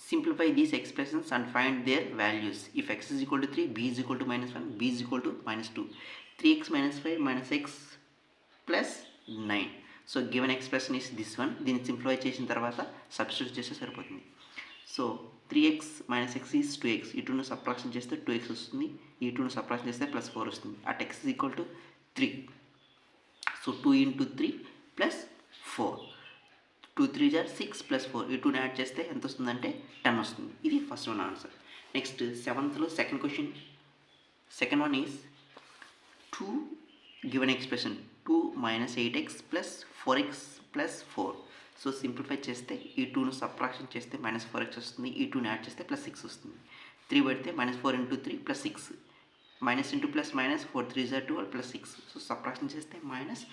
simplify these expressions and find their values. If x is equal to 3, b is equal to minus 1, b is equal to minus 2, 3x minus 5 minus x plus 9. So given expression is this one. దీన్ని simplify చేసిన తర్వాత substitute చేస్తే సరిపోతుంది. So 3x minus X is 2x. ఈ 2ను subtraction చేస్తే 2x వస్తుంది. ఈ 2ను subtraction చేస్తే ప్లస్ 4 వస్తుంది. At x is equal to 3. So 2 into 3 plus 4. 2 3 జార్ 6 ప్లస్ 4. ఈ 2ని యాడ్ చేస్తే ఎంత వస్తుందంటే 10 వస్తుంది. ఇది first one answer. Next 7th second question. Second one is 2 given expression 2 minus 8x plus 4x plus 4. So simplify చేస్తే ఈ 2ను సబ్ట్రాక్షన్ చేస్తే మైనస్ 4x వస్తుంది. ఈ 2ని యాడ్ చేస్తే ప్లస్ 6 వస్తుంది. 3 పెడితే minus 4 into 3 plus 6. Minus into plus minus 4 3 జార్ 12 ప్లస్ 6. సో సబ్ట్రాక్షన్ చేస్తే మైనస్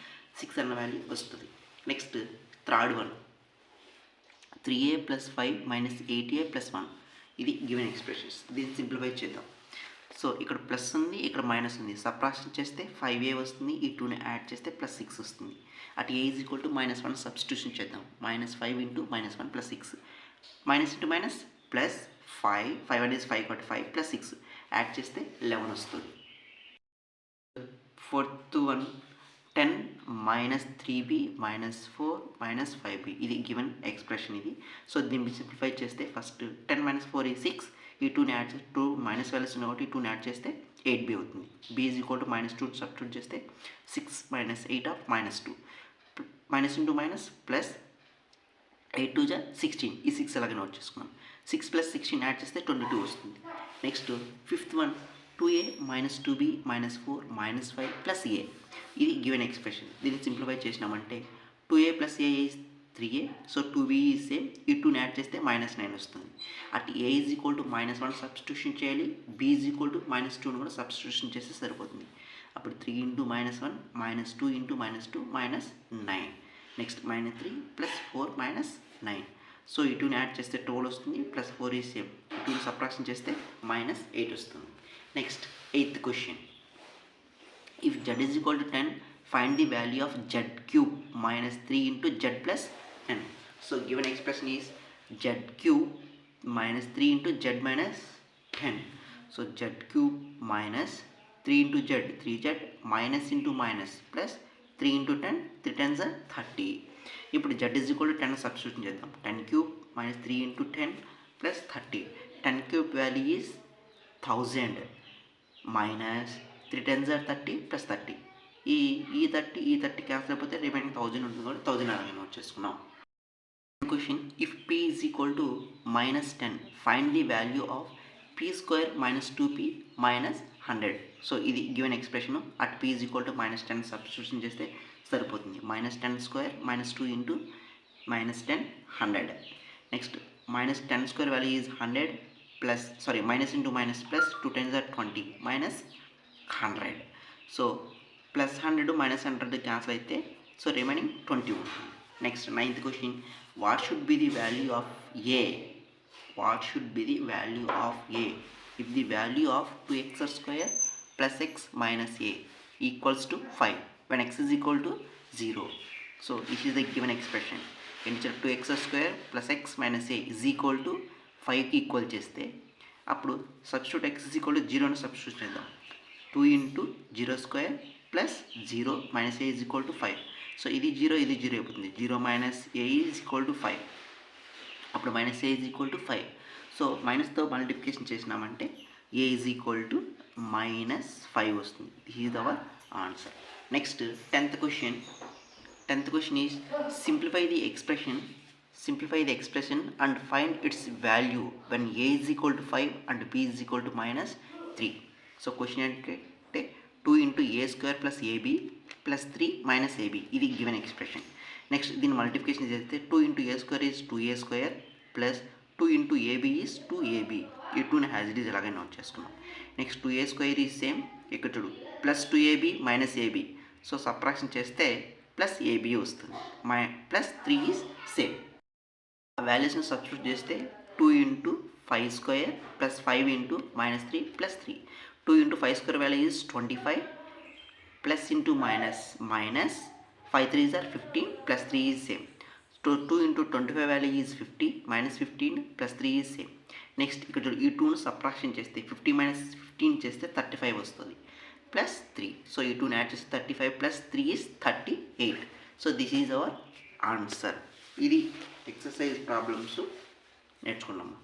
6 అన్న వాల్యూ వస్తుంది. Next third one 3a plus 5 minus 8a plus 1. ఇది గివెన్ ఎక్స్ప్రెషన్స్. దీన్ని సింప్లిఫై చేద్దాం. సో ఇక్కడ ప్లస్ ఉంది, ఇక్కడ మైనస్ ఉంది. సబ్ట్రాక్షన్ చేస్తే 5a వస్తుంది. ఈ 2ని యాడ్ చేస్తే ప్లస్ 6 వస్తుంది. At a is equal to -1 substitution చేద్దాం. -5 into -1 plus 6. Minus into minus plus 5. 5 అనేది 5 కాబట్టి 5 ప్లస్ 6 యాడ్ చేస్తే 11 వస్తుంది. Fourth one 10 minus 3b minus 4 minus 5b. ఇది గివెన్ ఎక్స్ప్రెషన్ ఇది. సో దీన్ని సింప్లిఫై చేస్తే ఫస్ట్ 10 మైనస్ 4 ఈ 6. ఈ 2ని యాడ్ చేస్తే 2 మైనస్ వాల్యూస్ ఉన్నాయి కాబట్టి ఈ 2ని యాడ్ చేస్తే 8b అవుతుంది. b is equal to -2 substitute చేస్తే 6 minus 8 of -2. Minus into minus plus 8 2 జార్ 16. ఈ 6 అలాగే నోట్ చేసుకున్నాం. 6 ప్లస్ 16 యాడ్ చేస్తే 22 వస్తుంది. Next fifth one 2a minus 2b minus 4 minus 5 plus a. ఇది గివెన్ ఎక్స్ప్రెషన్. దీన్ని సింప్లిఫై చేసినామంటే 2a plus a is 3a. So 2b is same. ఈ 2ని యాడ్ చేస్తే -9 వస్తుంది. At a is equal to -1 substitution చేయాలి. b ఈజ్ ఈక్వల్ టు -2ను కూడా substitution చేస్తే సరిపోతుంది. అప్పుడు 3 into -1 -2 into -2 -9. Next -3 plus 4 -9. So ఈ 2ని యాడ్ చేస్తే 12 వస్తుంది. Plus 4 is same. ఈ 2ని సబ్ట్రాక్షన్ చేస్తే -8 వస్తుంది. Next 8th question. If z is equal to 10 find the value of z cube minus 3 into z plus 10. So given expression is z cube minus 3 into z minus 10. So z cube minus 3 into z, 3z minus into minus plus 3 into 10, 3 tens are 30. ఇప్పుడు z is equal to 10 substitution చేద్దాం. 10 cube minus 3 into 10 plus 30. 10 cube value is 1000 minus 3 tens are 30 plus 30. ఈ 30 cancel అయిపోతే remaining 1000 ఉంటుంది కాబట్టి 1000 అలాగే note చేసుకున్నాం. Question if p is equal to -10 find the value of p² minus 2p minus 100. So ఇది given expression. At p is equal to -10 substitution చేస్తే సరిపోతుంది. -10² -2 into -10 100. Next -10² value is 100 plus minus into minus plus 2 10s are 20 minus 100. So plus 100 minus 100 cancel అయితే so remaining 20 ఉంటుంది. Next 9th question. What should be the value of a? What should be the value of a if the value of 2x² plus x minus a equals to 5 when x is equal to 0. So this is the given expression. ఏంటి 2x² plus x minus a is equal to 5కి equal చేస్తే అప్పుడు substitute x is equal to 0ని substitute చేద్దాం. 2 into 0² plus 0 minus a is equal to 5. So ఇది 0 ఇది 0 అయిపోతుంది. 0 minus a is equal to 5. అప్పుడు minus a is equal to 5. So మైనస్తో మల్టిప్లికేషన్ చేసినామంటే ఏ ఈజ్ ఈక్వల్ టు -5 వస్తుంది. This is our answer. Next 10th question. 10th question is simplify the expression and find its value when a is equal to 5 and b is equal to -3. So question ఏంటంటే 2 ఇంటూ a² plus ab plus 3 minus ab. ఇది given expression. Next దీన్ని multiplication చేస్తే 2 ఇంటూ a² is 2a² plus 2 into ab is 2ab. ఈ 2ని has it is ఎలాగే note చేసుకున్నాం. Next 2a² is same. ఇక్కడ చూడు plus 2ab minus ab. So subtraction చేస్తే ప్లస్ ab వస్తుంది. Plus 3 is same. ఆ వాల్యూస్ని సబ్స్టిట్యూట్ చేస్తే 2 into 5² plus 5 into -3 plus 3. 2 into 5² value is 25 plus into minus 5 3s are 15 plus 3 is same. 2 into 25 value is 50, minus 15 plus 3 is same. Next ఇక్కడ ఈ 2ను subtraction చేస్తే 50 minus 15 చేస్తే 35 వస్తుంది plus 3. So ఈ 2ని యాడ్ చేస్తే 35 plus 3 is 38. So this is our answer. ఇది exercise problems నేర్చుకున్నాము.